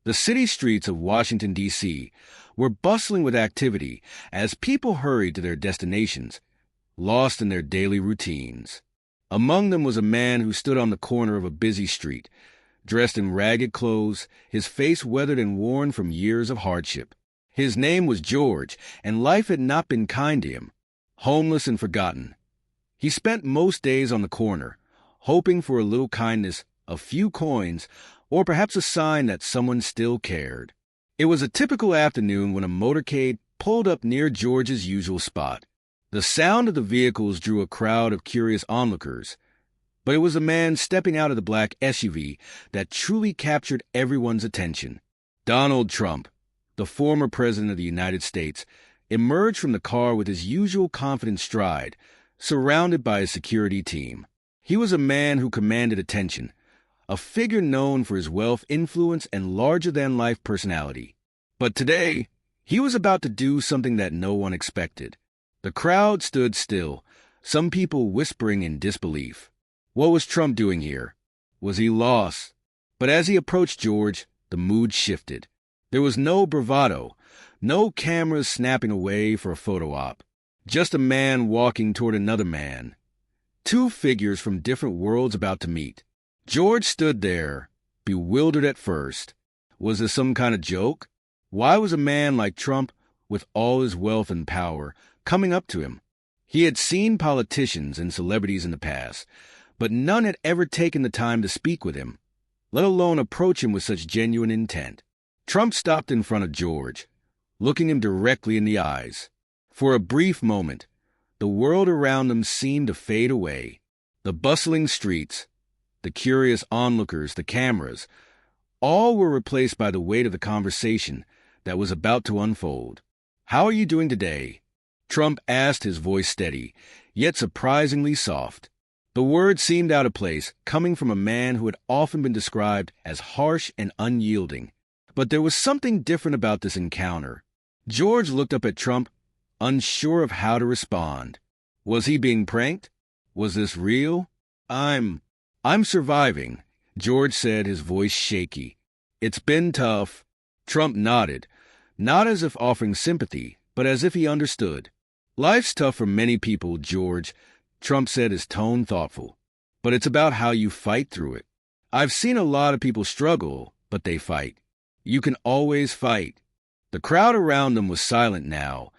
The city streets of Washington, D.C. were bustling with activity as people hurried to their destinations, lost in their daily routines. Among them was a man who stood on the corner of a busy street, dressed in ragged clothes, his face weathered and worn from years of hardship. His name was George, and life had not been kind to him. Homeless and forgotten, he spent most days on the corner, hoping for a little kindness, a few coins, or perhaps a sign that someone still cared. It was a typical afternoon when a motorcade pulled up near George's usual spot. The sound of the vehicles drew a crowd of curious onlookers, but it was a man stepping out of the black SUV that truly captured everyone's attention. Donald Trump, the former president of the United States, emerged from the car with his usual confident stride, surrounded by his security team. He was a man who commanded attention, a figure known for his wealth, influence, and larger-than-life personality. But today, he was about to do something that no one expected. The crowd stood still, some people whispering in disbelief. What was Trump doing here? Was he lost? But as he approached George, the mood shifted. There was no bravado, no cameras snapping away for a photo op. Just a man walking toward another man. Two figures from different worlds about to meet. George stood there, bewildered at first. Was this some kind of joke? Why was a man like Trump, with all his wealth and power, coming up to him? He had seen politicians and celebrities in the past, but none had ever taken the time to speak with him, let alone approach him with such genuine intent. Trump stopped in front of George, looking him directly in the eyes. For a brief moment, the world around them seemed to fade away. The bustling streets, the curious onlookers, the cameras, all were replaced by the weight of the conversation that was about to unfold. "How are you doing today?" Trump asked, his voice steady, yet surprisingly soft. The words seemed out of place, coming from a man who had often been described as harsh and unyielding. But there was something different about this encounter. George looked up at Trump, unsure of how to respond. Was he being pranked? Was this real? I'm surviving," George said, his voice shaky. "It's been tough." Trump nodded, not as if offering sympathy, but as if he understood. "Life's tough for many people, George," Trump said, his tone thoughtful. "But it's about how you fight through it. I've seen a lot of people struggle, but they fight. You can always fight." The crowd around them was silent now,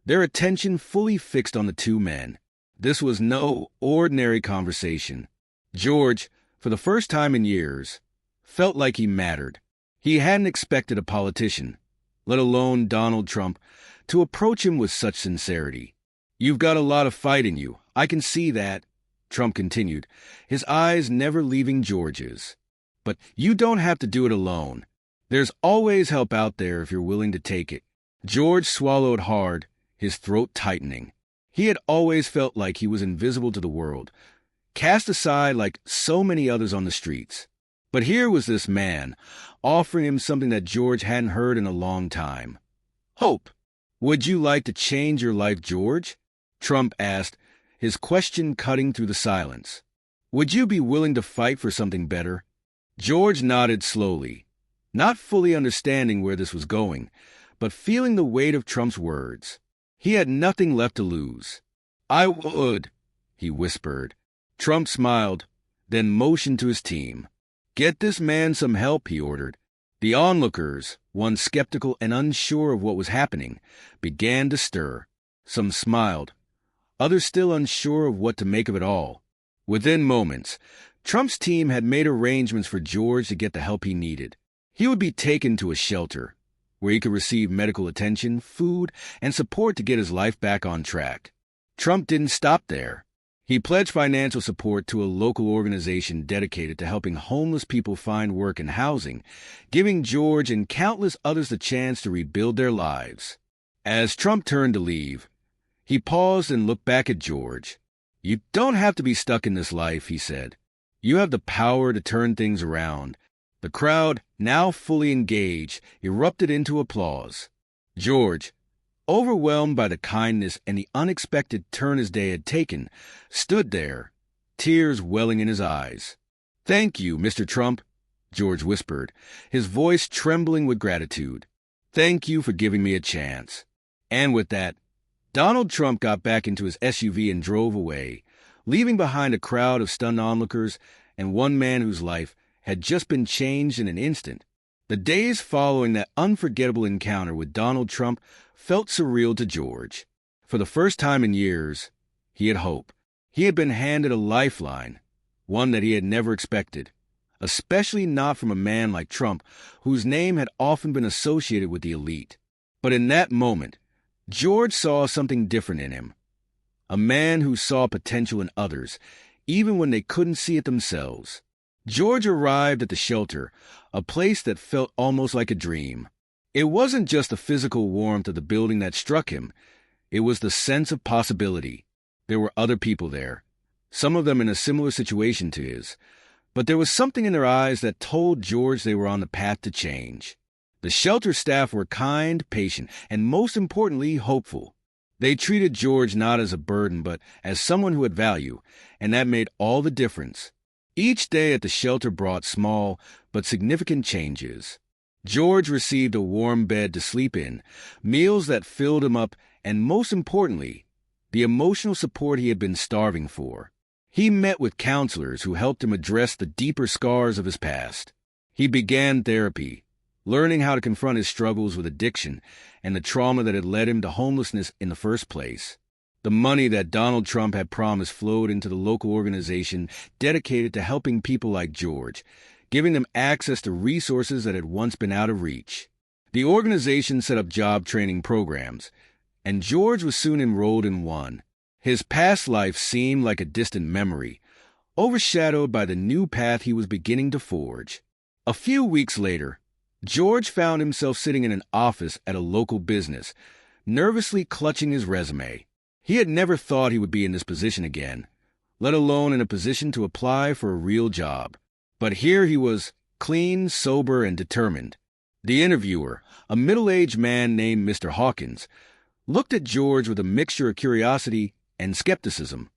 their attention fully fixed on the two men. This was no ordinary conversation. George, for the first time in years, felt like he mattered. He hadn't expected a politician, let alone Donald Trump, to approach him with such sincerity. "You've got a lot of fight in you. I can see that," Trump continued, his eyes never leaving George's. "But you don't have to do it alone. There's always help out there if you're willing to take it." George swallowed hard, his throat tightening. He had always felt like he was invisible to the world, cast aside like so many others on the streets. But here was this man, offering him something that George hadn't heard in a long time. Hope. "Would you like to change your life, George?" Trump asked, his question cutting through the silence. "Would you be willing to fight for something better?" George nodded slowly, not fully understanding where this was going, but feeling the weight of Trump's words. He had nothing left to lose. "I would," he whispered. Trump smiled, then motioned to his team. "Get this man some help," he ordered. The onlookers, one skeptical and unsure of what was happening, began to stir. Some smiled, others still unsure of what to make of it all. Within moments, Trump's team had made arrangements for George to get the help he needed. He would be taken to a shelter, where he could receive medical attention, food, and support to get his life back on track. Trump didn't stop there. He pledged financial support to a local organization dedicated to helping homeless people find work and housing, giving George and countless others the chance to rebuild their lives. As Trump turned to leave, he paused and looked back at George. "You don't have to be stuck in this life," he said. "You have the power to turn things around." The crowd, now fully engaged, erupted into applause. George, overwhelmed by the kindness and the unexpected turn his day had taken, stood there, tears welling in his eyes. "Thank you, Mr. Trump," George whispered, his voice trembling with gratitude. "Thank you for giving me a chance." And with that, Donald Trump got back into his SUV and drove away, leaving behind a crowd of stunned onlookers and one man whose life had just been changed in an instant. The days following that unforgettable encounter with Donald Trump felt surreal to George. For the first time in years, he had hope. He had been handed a lifeline, one that he had never expected, especially not from a man like Trump, whose name had often been associated with the elite. But in that moment, George saw something different in him. A man who saw potential in others, even when they couldn't see it themselves. George arrived at the shelter, a place that felt almost like a dream. It wasn't just the physical warmth of the building that struck him. It was the sense of possibility. There were other people there, some of them in a similar situation to his, but there was something in their eyes that told George they were on the path to change. The shelter staff were kind, patient, and most importantly, hopeful. They treated George not as a burden, but as someone who had value, and that made all the difference. Each day at the shelter brought small but significant changes. George received a warm bed to sleep in, meals that filled him up, and most importantly, the emotional support he had been starving for. He met with counselors who helped him address the deeper scars of his past. He began therapy, learning how to confront his struggles with addiction and the trauma that had led him to homelessness in the first place. The money that Donald Trump had promised flowed into the local organization dedicated to helping people like George, giving them access to resources that had once been out of reach. The organization set up job training programs, and George was soon enrolled in one. His past life seemed like a distant memory, overshadowed by the new path he was beginning to forge. A few weeks later, George found himself sitting in an office at a local business, nervously clutching his resume. He had never thought he would be in this position again, let alone in a position to apply for a real job. But here he was, clean, sober, and determined. The interviewer, a middle-aged man named Mr. Hawkins, looked at George with a mixture of curiosity and skepticism.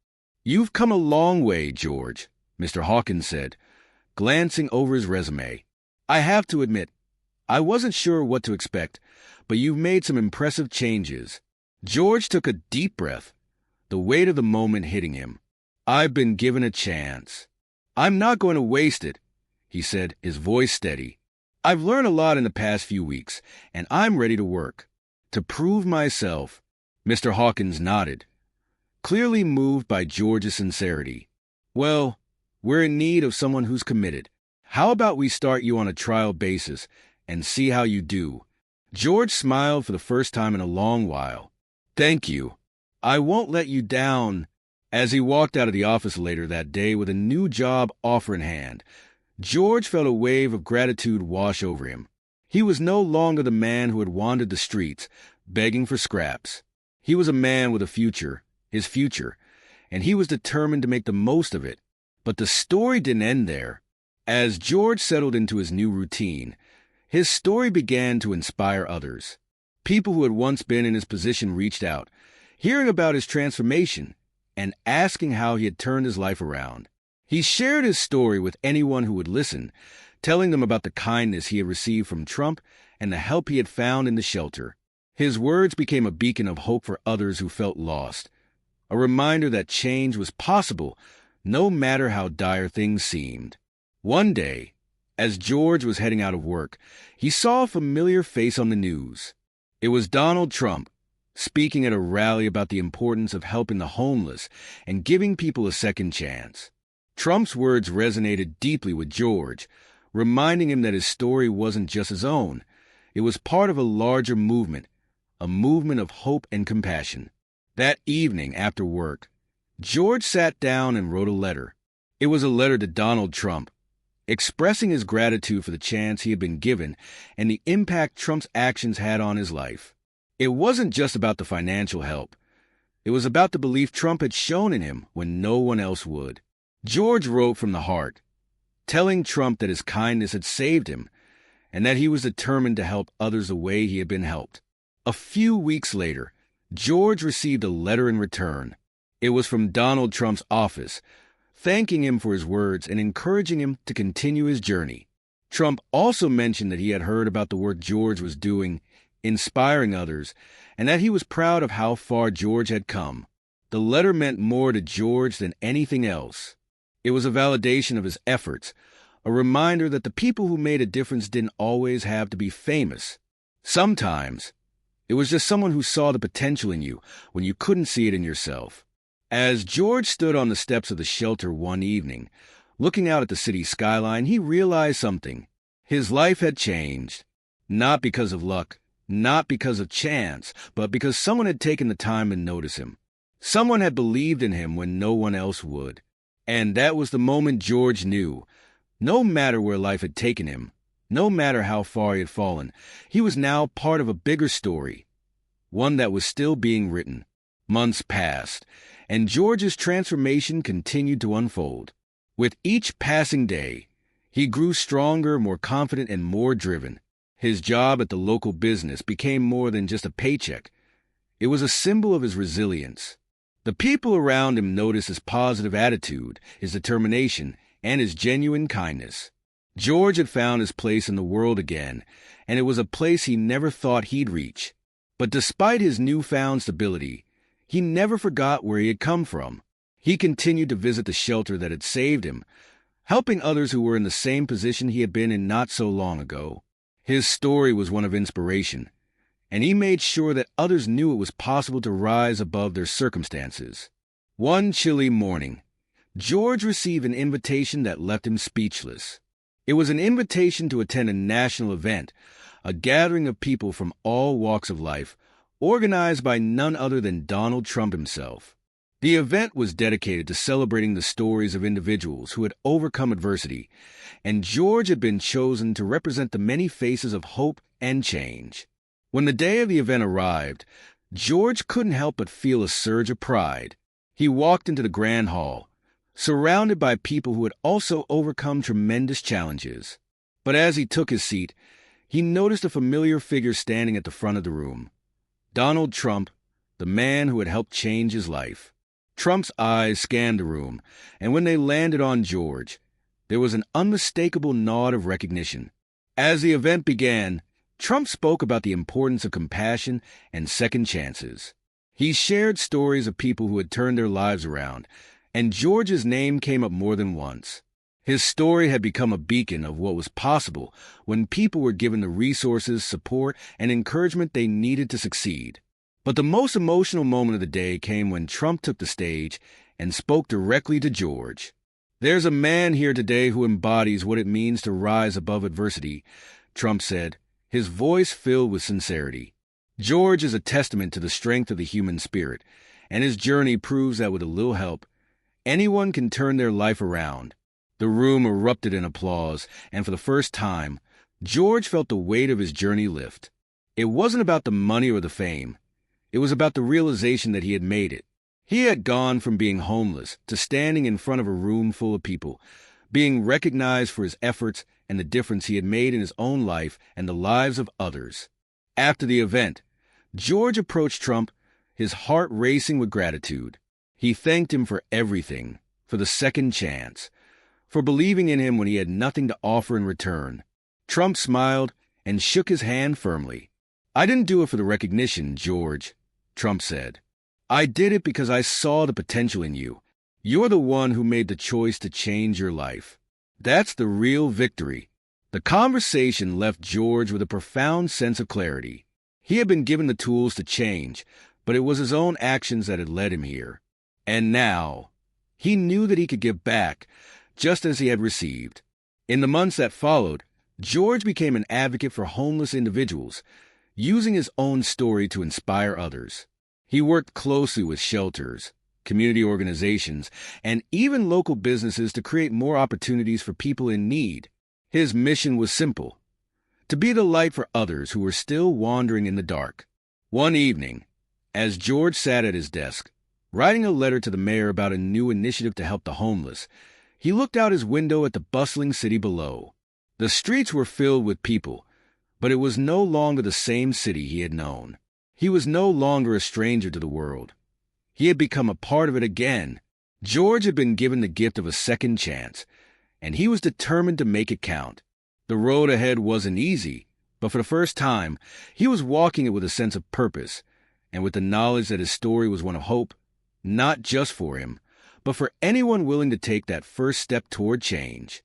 "You've come a long way, George," Mr. Hawkins said, glancing over his resume. "I have to admit, I wasn't sure what to expect, but you've made some impressive changes." George took a deep breath, the weight of the moment hitting him. "I've been given a chance. I'm not going to waste it," he said, his voice steady. "I've learned a lot in the past few weeks, and I'm ready to work. To prove myself." Mr. Hawkins nodded, clearly moved by George's sincerity. "Well, we're in need of someone who's committed. How about we start you on a trial basis and see how you do?" George smiled for the first time in a long while. "Thank you. I won't let you down." As he walked out of the office later that day with a new job offer in hand, George felt a wave of gratitude wash over him. He was no longer the man who had wandered the streets, begging for scraps. He was a man with a future, his future, and he was determined to make the most of it. But the story didn't end there. As George settled into his new routine, his story began to inspire others. People who had once been in his position reached out, hearing about his transformation and asking how he had turned his life around. He shared his story with anyone who would listen, telling them about the kindness he had received from Trump and the help he had found in the shelter. His words became a beacon of hope for others who felt lost, a reminder that change was possible no matter how dire things seemed. One day, as George was heading out of work, he saw a familiar face on the news. It was Donald Trump, speaking at a rally about the importance of helping the homeless and giving people a second chance. Trump's words resonated deeply with George, reminding him that his story wasn't just his own. It was part of a larger movement, a movement of hope and compassion. That evening after work, George sat down and wrote a letter. It was a letter to Donald Trump, expressing his gratitude for the chance he had been given and the impact Trump's actions had on his life. It wasn't just about the financial help. It was about the belief Trump had shown in him when no one else would. George wrote from the heart, telling Trump that his kindness had saved him and that he was determined to help others the way he had been helped. A few weeks later, George received a letter in return. It was from Donald Trump's office, thanking him for his words and encouraging him to continue his journey. Trump also mentioned that he had heard about the work George was doing, inspiring others, and that he was proud of how far George had come. The letter meant more to George than anything else. It was a validation of his efforts, a reminder that the people who made a difference didn't always have to be famous. Sometimes, it was just someone who saw the potential in you when you couldn't see it in yourself. As George stood on the steps of the shelter one evening, looking out at the city skyline, he realized something. His life had changed, not because of luck, not because of chance, but because someone had taken the time to notice him. Someone had believed in him when no one else would. And that was the moment George knew. No matter where life had taken him, no matter how far he had fallen, he was now part of a bigger story, one that was still being written. Months passed, and George's transformation continued to unfold. With each passing day, he grew stronger, more confident, and more driven. His job at the local business became more than just a paycheck. It was a symbol of his resilience. The people around him noticed his positive attitude, his determination, and his genuine kindness. George had found his place in the world again, and it was a place he never thought he'd reach. But despite his newfound stability, he never forgot where he had come from. He continued to visit the shelter that had saved him, helping others who were in the same position he had been in not so long ago. His story was one of inspiration, and he made sure that others knew it was possible to rise above their circumstances. One chilly morning, George received an invitation that left him speechless. It was an invitation to attend a national event, a gathering of people from all walks of life, organized by none other than Donald Trump himself. The event was dedicated to celebrating the stories of individuals who had overcome adversity, and George had been chosen to represent the many faces of hope and change. When the day of the event arrived, George couldn't help but feel a surge of pride. He walked into the grand hall, surrounded by people who had also overcome tremendous challenges. But as he took his seat, he noticed a familiar figure standing at the front of the room. Donald Trump, the man who had helped change his life. Trump's eyes scanned the room, and when they landed on George, there was an unmistakable nod of recognition. As the event began, Trump spoke about the importance of compassion and second chances. He shared stories of people who had turned their lives around, and George's name came up more than once. His story had become a beacon of what was possible when people were given the resources, support, and encouragement they needed to succeed. But the most emotional moment of the day came when Trump took the stage and spoke directly to George. "There's a man here today who embodies what it means to rise above adversity," Trump said, his voice filled with sincerity. George is a testament to the strength of the human spirit, and his journey proves that with a little help, anyone can turn their life around. The room erupted in applause, and for the first time, George felt the weight of his journey lift. It wasn't about the money or the fame. It was about the realization that he had made it. He had gone from being homeless to standing in front of a room full of people, being recognized for his efforts and the difference he had made in his own life and the lives of others. After the event, George approached Trump, his heart racing with gratitude. He thanked him for everything, for the second chance, for believing in him when he had nothing to offer in return. Trump smiled and shook his hand firmly. "I didn't do it for the recognition, George," Trump said. "I did it because I saw the potential in you. You're the one who made the choice to change your life. That's the real victory." The conversation left George with a profound sense of clarity. He had been given the tools to change, but it was his own actions that had led him here. And now, he knew that he could give back, just as he had received. In the months that followed, George became an advocate for homeless individuals, using his own story to inspire others. He worked closely with shelters, community organizations, and even local businesses to create more opportunities for people in need. His mission was simple: to be the light for others who were still wandering in the dark. One evening, as George sat at his desk, writing a letter to the mayor about a new initiative to help the homeless, he looked out his window at the bustling city below. The streets were filled with people, but it was no longer the same city he had known. He was no longer a stranger to the world. He had become a part of it again. George had been given the gift of a second chance, and he was determined to make it count. The road ahead wasn't easy, but for the first time, he was walking it with a sense of purpose, and with the knowledge that his story was one of hope, not just for him, but for anyone willing to take that first step toward change.